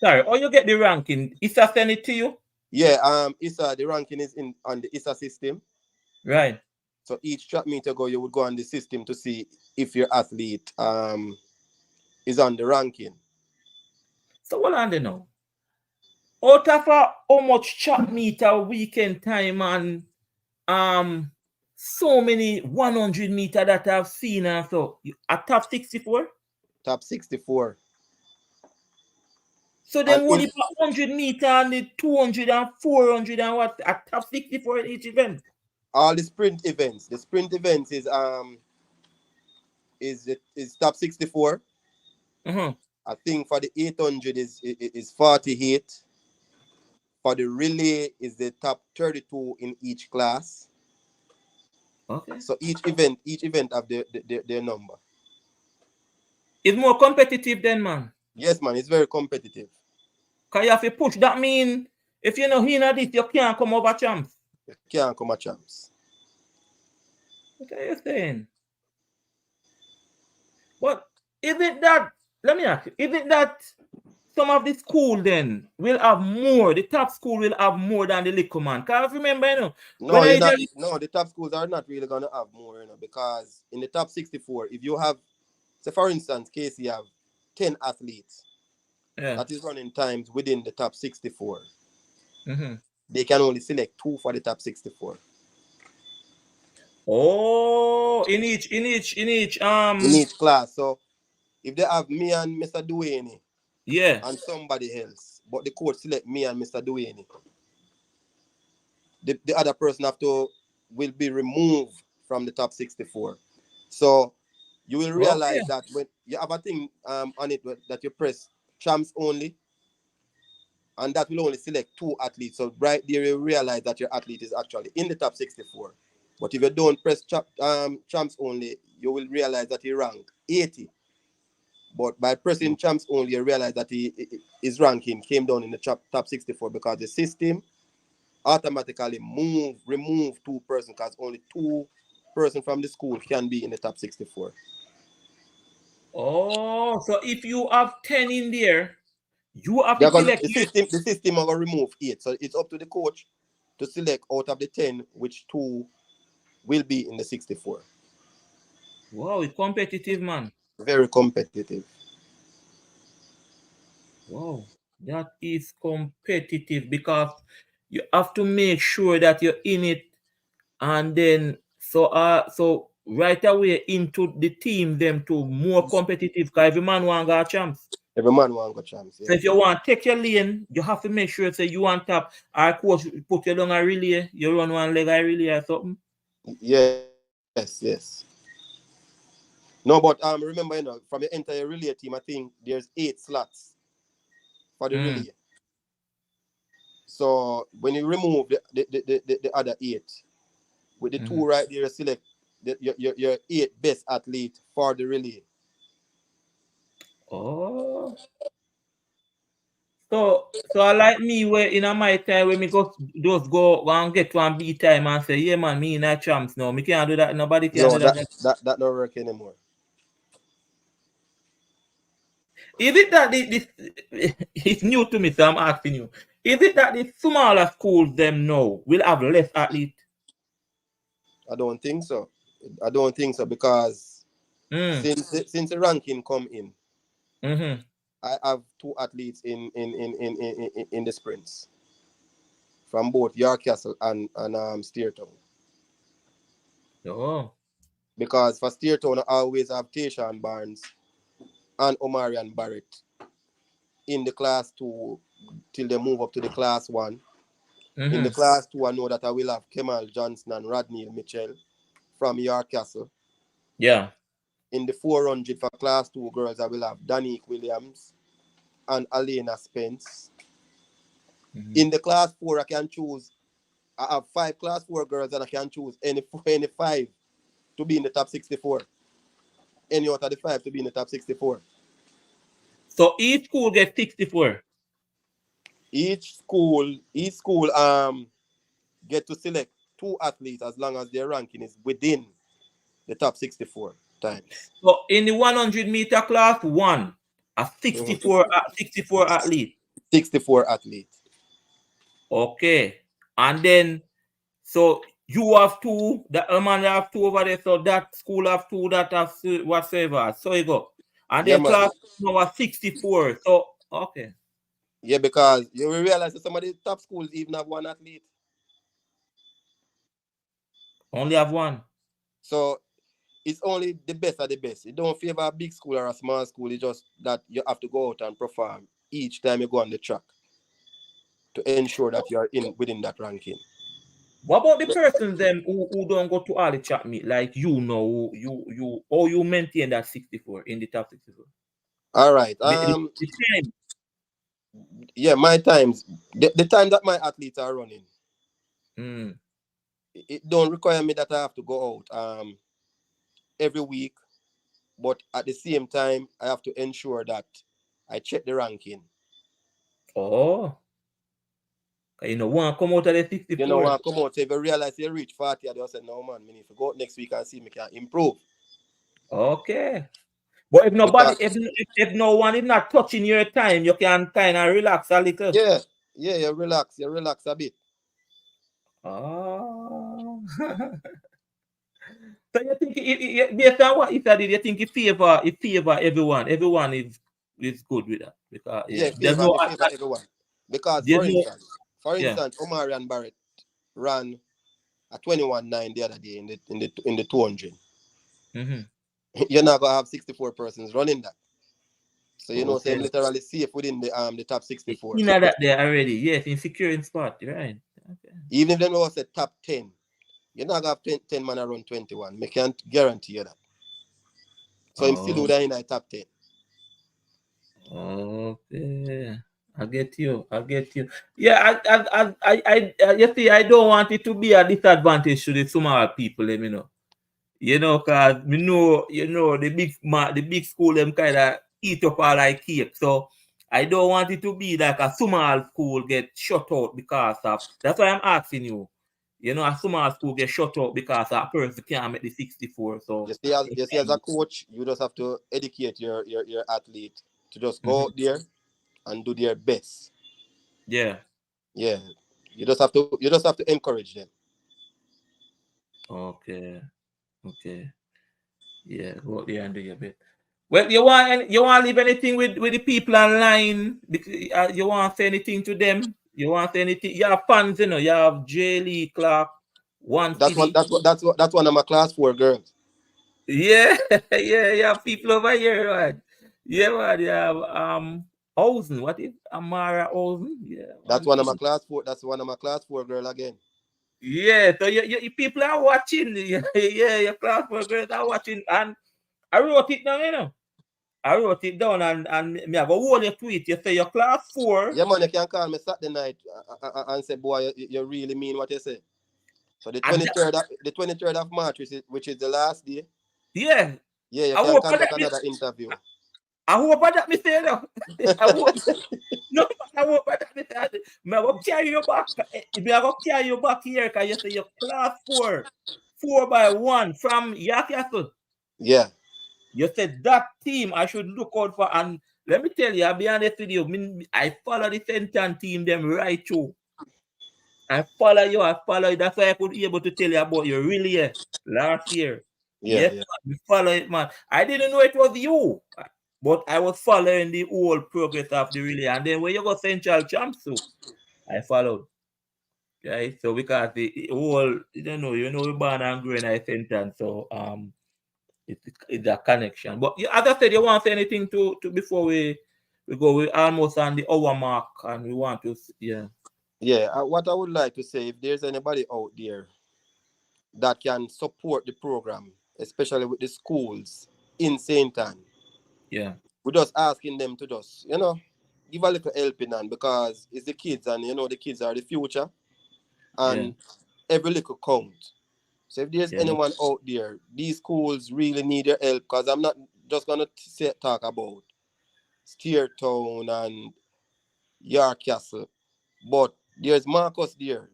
sorry, or you get the ranking. Is that send it to you? yeah, ISA, the ranking is in on the ISA system. Right. So each track meet you go, you would go on the system to see if your athlete is on the ranking. So what on they know? Out of how much chop meter weekend time and um so many 100 meter that I've seen, and so a top 64. Top 64. So And then only 100 meter and the 200 and 400 and what a top 64 in each event. all the sprint events is is top 64. Mm-hmm. I think for the 800 is 48. For the relay is the top 32 in each class. Okay. So each event have their number. It's more competitive then, man. Yes, man, it's very competitive. Because you have to push. That mean if you know in this, you can't come over champs. You can't come a champs. What are you saying? But isn't that, let me ask you, isn't that some of the school then will have more, the top school will have more than the little man? Because remember, you know, when No, I you're not. usually, No, the top schools are not really gonna have more, because in the top 64, if you have, say for instance, Casey have 10 athletes yeah. that is running times within the top 64, Mm-hmm. they can only select 2 for the top 64 Oh, in each, in each class. So if they have me and Mr. Duane yeah. and somebody else, but the coach select me and Mr. Duane, the other person will be removed from the top 64. So you will Okay. realize that when you have a thing on it that you press champs only, and that will only select 2 athletes. So right there you realize that your athlete is actually in the top 64. But if you don't press champs only, you will realize that he ranked 80. But by pressing champs only, you realize that his ranking came down in the top 64, because the system automatically remove 2 persons, because only 2 persons from the school can be in the top 64. Oh, so if you have 10 in there, you have to They're gonna select. the system are gonna remove 8. So it's up to the coach to select out of the 10 which 2 will be in the 64. Wow, it's competitive, man. Very competitive. Wow, that is competitive because you have to make sure that you're in it, and then so right away into the team them to more competitive because every man want to get a chance. Every man want a chance, So yeah. if you want to take your lane, you have to make sure say you on top. Our coach put you down a relay, you run one leg a relay or something. Yes. No, but remember, from your entire relay team, I think there's 8 slots for the relay. So when you remove the other 8, with the 2 right there, select your 8 best athlete for the relay. Oh. So I like me where in my time when me just go and get one B time and say, yeah man, me in a champs now. Me can't do that. Nobody can No, do that. that don't work anymore. Is it that this it's new to me, so I'm asking you. Is it that the smaller schools them now will have less athletes? I don't think so. Because Mm. since the ranking come in, Mm-hmm. I have 2 athletes in the sprints from both York Castle and Steertown. Oh. Because for Steertown, I always have Tayshawn Barnes and Omarion Barrett in the class 2 till they move up to the class 1. In the Mm-hmm. class 2, I know that I will have Kemal Johnson and Rodney Mitchell from York Castle. Yeah. In the 400 for class 2 girls, I will have Danique Williams and Alena Spence. Mm-hmm. In the class 4, I have 5 class 4 girls, and I can choose any 5 to be in the top 64. Any out of the 5 to be in the top 64. So each school gets 64. Each school get to select 2 athletes as long as their ranking is within the top 64 times. So in the 100-meter class, one a 64 athlete. 64 athletes. Okay. And then so you have 2, the man have 2 over there, so that school have 2 that have whatsoever. So you go. And Yeah, then man. class now are 64. So okay. Yeah, because you will realize that some of the top schools even have 1 athlete. Only have 1. So it's only the best of the best. It don't favor a big school or a small school. It's just that you have to go out and perform each time you go on the track to ensure that you are in within that ranking. What about the persons them who don't go to all the chat meet, like you know, you maintain that 64 in the top 64? All right. The time. Yeah, my times, the time that my athletes are running, Mm. it don't require me that I have to go out every week, but at the same time, I have to ensure that I check the ranking. Oh, you know, one come out of the You know, 64. when I come out, say if you realize you reach 40, I just say, no, man, I need to go out next week and see me can improve. Okay. But if nobody, Because, if no one is not touching your time, you can kind of relax a little. yeah, you relax a bit. Oh. So you think based on what you said, you think it favor everyone. Everyone is good with that because Yeah, there's no it favor everyone. Because, there's no for yeah. instance, Omar and Barrett ran a 21.9 the other day in the 200. Mm-hmm. You're not gonna have 64 persons running that. So you know, so I'm Okay. literally safe within the top 64. You know that there already. Yes, in securing spot, right? Okay. Even if them was a top 10, you're not gonna have 10 man around 21. I can't guarantee you that. So I'm still do Oh, that in the top 10. okay. I get you. I get you. Yeah, you see, I don't want it to be a disadvantage to the small people, let me know. You know, cause we know, the big school them kind of eat up all like cake. So I don't want it to be like a small school get shut out because of. That's why I'm asking you. You know, a small school get shut out because a person can't make the 64. So You see, as a coach, you just have to educate your athlete to just go Mhm. out there and do their best. Yeah. Yeah. You just have to encourage them. Okay. Okay. Yeah. Go out there and do your bit. Well, you want to leave anything with the people online? You want to say anything to them? You want to say anything? You have fans, you have J. Lee Clark, one That's what city. that's one of my class 4 girls. Yeah, yeah, you have people over here, man. Yeah, man. You have Ozen. What is Amara Ozen? Yeah, That's one one of my city. class 4. That's one of my class 4 girl again. Yeah, so you people are watching. Yeah, your class girls are watching, and I wrote it down, I wrote it down and me have a whole tweet. You say your class 4. Yeah, man, you can call me Saturday night and say, boy, you really mean what you say. So the And 23rd of March, which is the last day. yeah, Yeah, you I can hope conduct another interview. that me say no. I hope no, I hope that me say. Me I go carry you back. Me I go carry you back here because you say your class 4, 4x1 from Yakastle. Yeah, You said that team I should look out for, and let me tell you, I'll be honest with you. I follow the Senton team them right through. I follow you. I follow you. That's why I could be able to tell you about your relay last year. yeah, Yes, yeah. man, we follow it, man. I didn't know it was you, but I was following the whole progress of the relay. And then when you go Central Champs too, I followed. Right? So because the whole, we born and grow in I Central, so it's a connection. But as I said, you want to say anything to before we go? We almost on the hour mark, and we want to, yeah. Yeah, what I would like to say, if there's anybody out there that can support the program, especially with the schools in St. Anne, Yeah. we're just asking them to just, give a little helping hand because it's the kids and, the kids are the future Yeah. and every little count. So if there's Yeah. anyone out there, these schools really need your help because I'm not just going to talk about Steertown and York Castle, but there's Marcus there.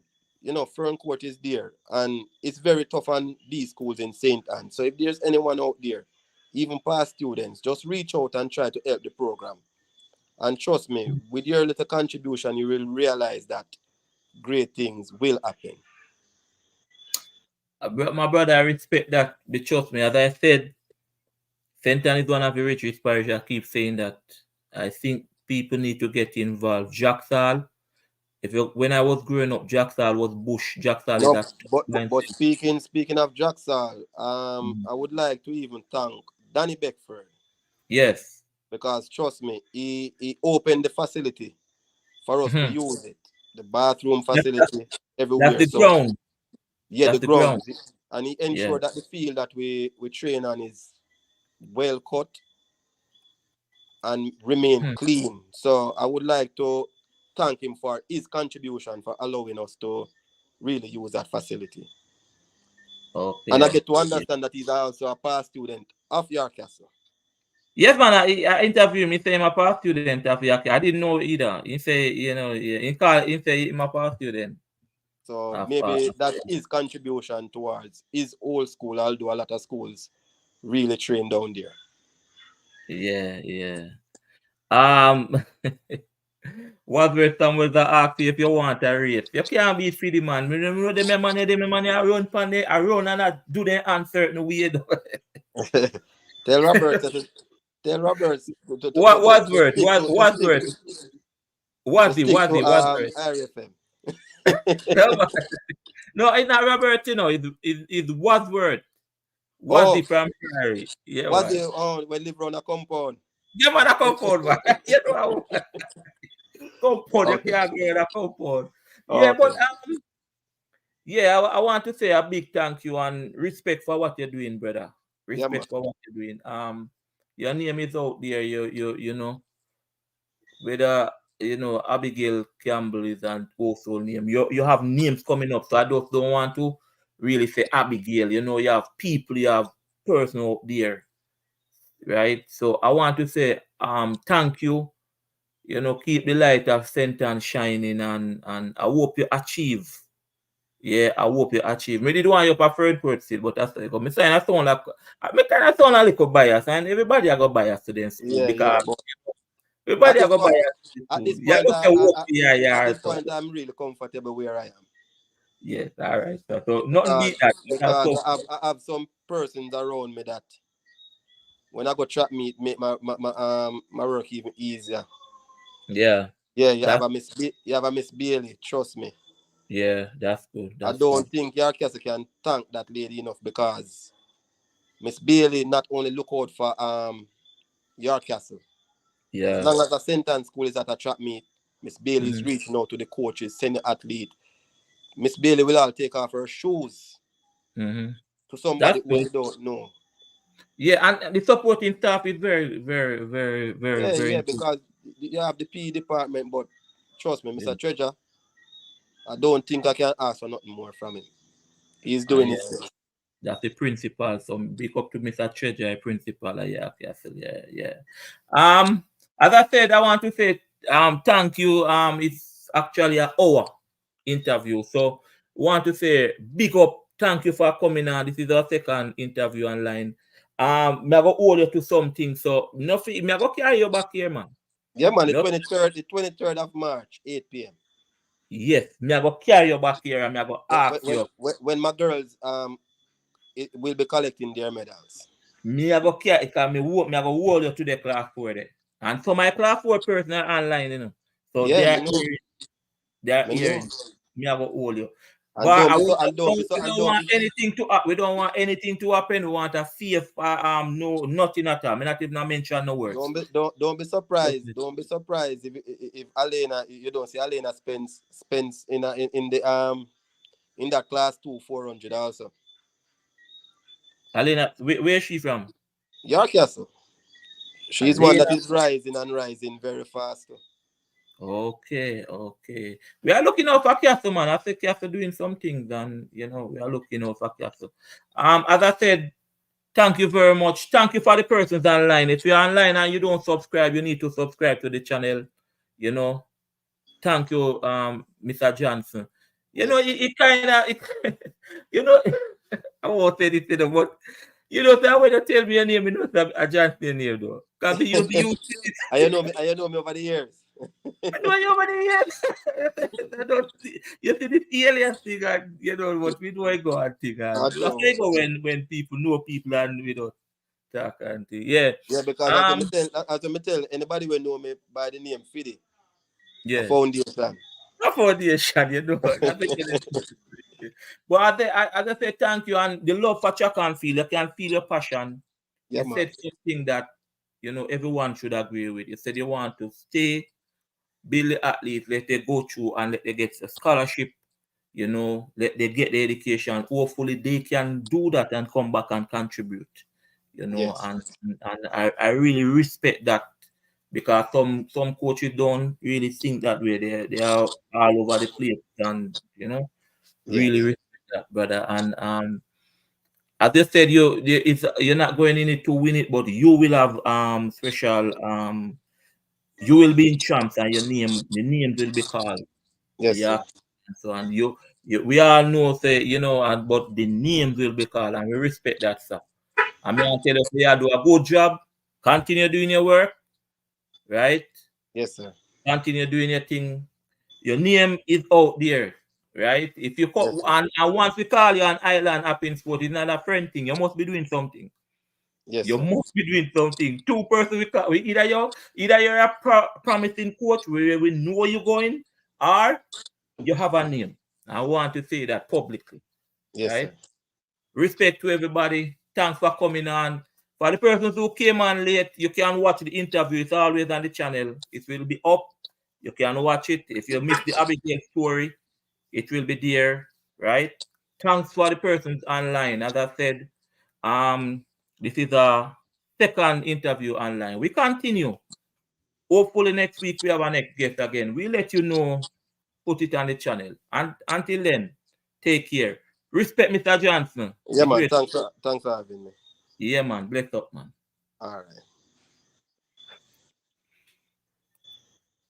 Ferncourt is there, and it's very tough on these schools in St. Anne. So if there's anyone out there, even past students, just reach out and try to help the program. And trust me, with your little contribution, you will realize that great things will happen. My brother, I respect that. But trust me, as I said, Fenton is one of the richest parish. I keep saying that. I think people need to get involved. Jacksal, when I was growing up, Jacksal was bush. Jacksal is No, a but speaking of Jacksal, Mhm. I would like to even thank Danny Beckford Yes. because trust me, he opened the facility for us to Mhm. use it, the bathroom That- facility That's everywhere. the So ground. Yeah, That's the the ground. grounds. And he Yeah. ensured that the field that we train on is well cut and remain clean. So I would like to thank him for his contribution for allowing us to really use that facility. And I Okay. get to understand that he's also a past student of York Castle. Yes, man. I interviewed me. Say I'm a past student of Yaki. I didn't know either. He say, yeah. He say I'm a past student. So Of, maybe that's his contribution towards his old school, although a lot of schools really train down there. yeah. What were some was ask you if you want a race? You can't be Friddy, man. Me know them money I run pan they I run and I do them uncertain way. Tell Robert to tell Robert What was to word? stick What to was word? Was it? Was it? Was word? RFM. No, it's not Robert, it's was word. Was Oh, it from Prairie? Yeah, what's man. the we live around a compound. Yeah, man, a compound, man. You know, compound, you Okay. can't go in a compound. Yeah, but Okay. yeah, I want to say a big thank you and respect for what you're doing, brother. Yeah, man. Respect for what you're doing. Your name is out there. You know whether Abigail Campbell is an also name. You have names coming up, so I just don't want to really say Abigail. You have people, you have person out there, right? So I want to say thank you. Keep the light of St. Anne shining, and I hope you achieve. Yeah, I hope you achieve. Maybe the one you preferred word still, but that's like me saying I sound like I kind of sound a little biased, and everybody I got biased to them school Yeah. because But at everybody I this got point, biased to at school. this Yeah, point, look at what at yeah, this so point, I'm really comfortable where I am yes, all right. So nothing because beat that. That's because so I have some persons around me that when I go trap meet, make my work even easier. yeah, Yeah, that's you have a Miss Bailey. Trust me. yeah, that's good. I That's good. don't think your Castle can thank that lady enough because Miss Bailey not only look out for your Castle. As Yeah. long as the sentence school is at a trap meet, Miss Bailey is Mm-hmm. reaching out to the coaches, senior athlete. Miss Bailey will all take off her shoes Mm-hmm. to somebody That's who good. she don't know. Yeah, and the supporting staff is very, very, very, very, very Yeah, important. because you have the PE department, but trust me, Yeah. Mr. Treasure, I don't think I can ask for nothing more from him. He's doing Yeah. his best. That's the principal. So big up to Mr. Treasure, principal. Yeah, Castle. Yeah. Um, as I said, I want to say thank you. It's actually an hour interview. So want to say big up, thank you for coming on. This is our second interview online. Me I go hold you to something. So nothing, me I go carry you back here, man. Yeah, man, No, the 23rd of March, 8 p.m. yes, me I go carry you back here and me I go Yeah, ask you. when my girls will be collecting their medals. Me I go carry because me I go hold you to the class 4 there. And so my class 4 person are online. So Yeah, they me are know. hearing, they are Me know. hearing. Me I go hold you. And But don't be so and don't be so we and don't don't want be anything to happen. We don't want anything to happen. We want a safe no nothing at all. Me not even mention no words. don't be surprised. Don't be surprised if Alena you don't see Alena spends in the in that class 2 400 also. Alena, where is she from? Your Castle. She's one that Alena. is rising and rising very fast. Okay. We are looking out for Castle, man. I think Castle doing some things, and we are looking out for Castle. As I said, thank you very much. Thank you for the persons online. If you're online and you don't subscribe, you need to subscribe to the channel. You know, thank you, Mr. Johnson. Yes. It kind of, you know, I won't say this, but that when you tell me your name, a Johnson name, though. Because you I know me over the years. I know you over there. I don't see, you see this alien thing, and what we do I go and think, and At that's all. why I go when people know people and we don't talk and thing. Yeah. Yeah, because Um. as I tell anybody will know me by the name Friddy, a Yeah. foundation. A foundation, That's the But as I say, thank you, and the love for track and field, you can feel your passion. Yeah, You man. said something that everyone should agree with. You said you want to stay, build the athletes, let they go through and let they get a scholarship. you know, let they get the education. Hopefully they can do that and come back and contribute, you know, Yes. and I really respect that because some coaches don't really think that way. They are all over the place and you know, really Yes. respect that, brother. And as I said, you're not going in it to win it, but you will have special you will be in champs and the names will be called. Yes, Yeah. sir. And so and you we all know say, you know, and but the names will be called and we respect that, sir. I mean I tell you, you do a good job, continue doing your work, right? Yes, sir. Continue doing your thing. Your name is out there, right? If you Yes, call sir. and once we call you an island up in sport, it's not a friend thing. You must be doing something. Yes, You sir. must be doing something. Two person either you're a promising coach where we know you're going, or you have a name. I want to say that publicly, Yes, right? sir. Respect to everybody. Thanks for coming on. For the persons who came on late, you can watch the interview. It's always on the channel. It will be up. You can watch it. If you miss the Abigail story, it will be there, right? Thanks for the persons online. As I said, this is a second interview online. We continue. Hopefully next week we have our next guest again. We'll let you know, put it on the channel. And until then, take care. Respect Mr. Johnson. Yeah, The man. great. Thanks for having me. Yeah, man. Bless up, man. All right.